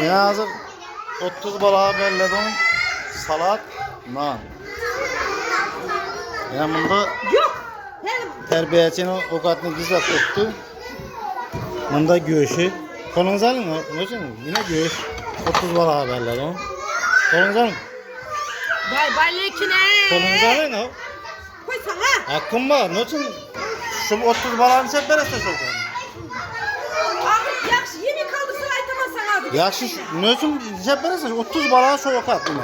Yine hazır 30 balığa belledim. Salat, nan. Yine bunda Yok. terbiyecinin ovqatını düzelt tuttu. Bunda göğüşü. Kolunuz alın mı? Yine göğüş. 30 balığa belledim. Kolunuz alın. Bay lekine. Kolunuz alın o. Koy sana. Hakkım var. Ne için? Şu 30 balağını hep verese çok. Ahmet yaxşı yeni kaldı saytamazsan abi. Yaxşı, ne için hep verese 30 balağa şu ovqat yine.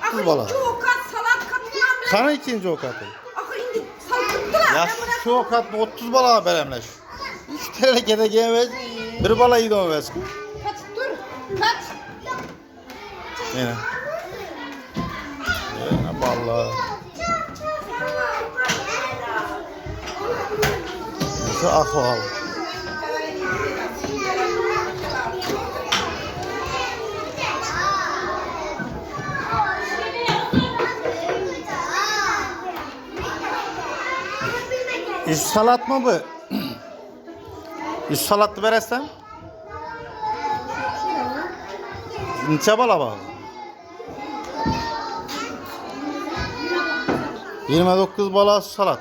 30 balağa. İkinci okat salat katılan. Kana ikinci ovqatı. Ahı indi saltıktılar. Ya şu ovqat 30 balağa veremleş. 3 tane gedegen ver. Bir bala iyi de ver. Kaç dur. Kaç. Yine. Yine balla. Şu ahval. Üç salat mı bu? Üç salatlı veresen? Neçe bala var? 29 bala salat.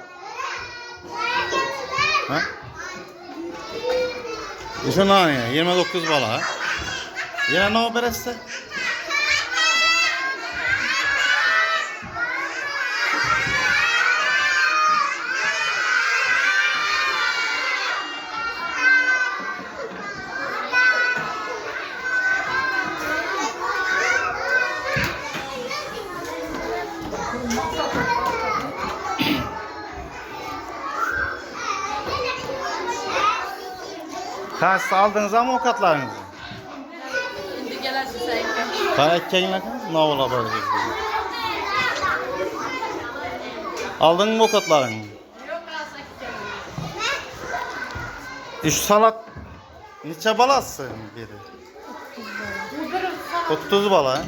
Ha? Şu nane 29 bala. Yine ne verese? Kaç aldınız ama ovqatlarınızı? Şimdi gelersin sen. Kana ekkeğinle ne ola böyle? Aldın mı ovqatlarını? Yok alsak içelim. Üç salat neçe balası biri? 30 bala.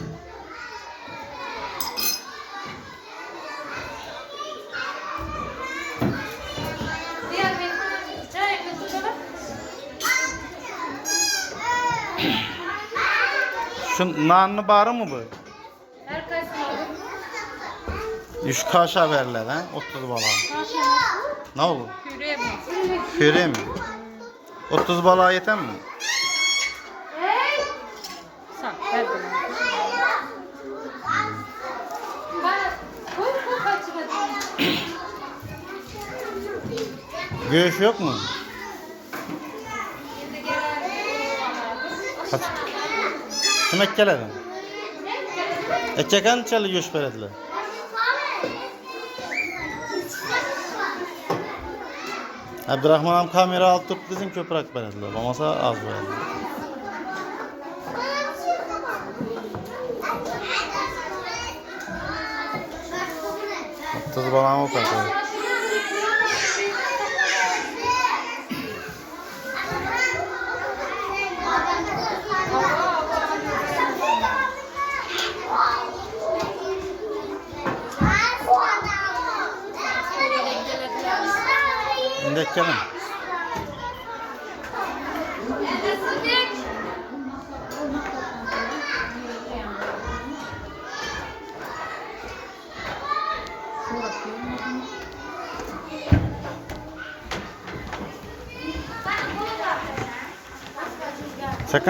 Diğer bir çay kızı. Şu nanlı barı mı bu? Her kaysın aldım. 3 kaşa verirler ha 30 bala. Ne olur? Küreğe mi? Köre mi? 30 bala yeter mi? Sen ver bana. Koy kaçıracağım. Göğüş yok mu? Kaç? Kim ekkeledi? Ekkekan çalı göğüş verediler. Abdurrahman am kamera alıp tutup bizim köpürek verediler. Olmasa az verediler. Tuz bana mı kalkıyor? Şimdi ekkelim.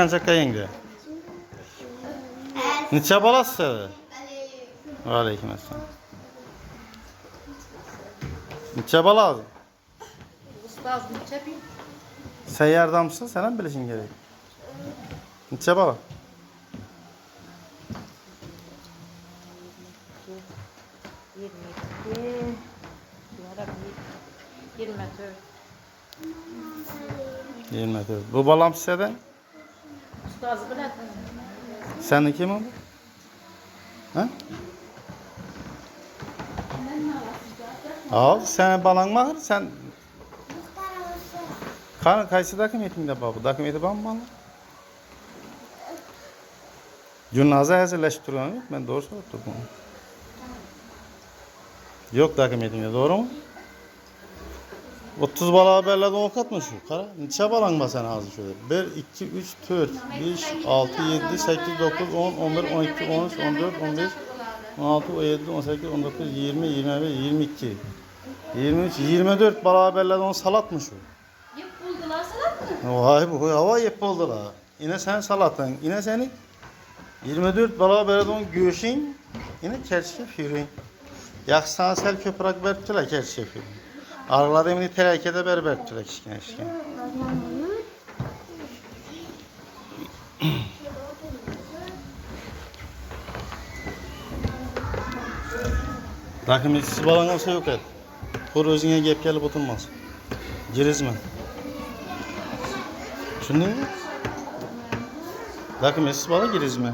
Şaka yenge. Neçe balası? Aleyküm esselam. Neçe balası? Ustaz neçe bin? Sen yardımcısın, sen mi bilirsin gerek? Neçe bala? 22. Yarabbi. 24. 24. Bu balam sizden? Ustaz bilet. Senin kim o? Ha? Al, sen balan mı ağır? Sen... Kaysı dokumентinde babu? Dokumenti var mı bana? Cünaza hazırlaşıp duran yok. Ben doğru söyledim. Yok dokumentinde, doğru mu? 30 bala haberlerden okatma şu. Kara. Neçe balan ba sen ağzı şöyle. 1, 2, 3, 4, 5, 6, 7, 8, 9, 10, 11, 12, 13, 14, 15, 16, 17, 18, 19, 20, 21, 22, 23, 24 bala haberlerden onu salatmış o. Yep buldular salat mı? Vay bu hava yep oldular. Yine sen salatın. Yine seni 24 bala haberlerden göğüşün. Yine kerşif yürüyün. Yaksan sel köprak berptiler kerşif yürüyün. Araları emni terakede berberptiler kişkine kişkine. Rakım etkisi balan olsa yok et. Kur özüne gep gelip oturmaz. Girizme. Düşündün mü? Rakım etkisi bala girizme.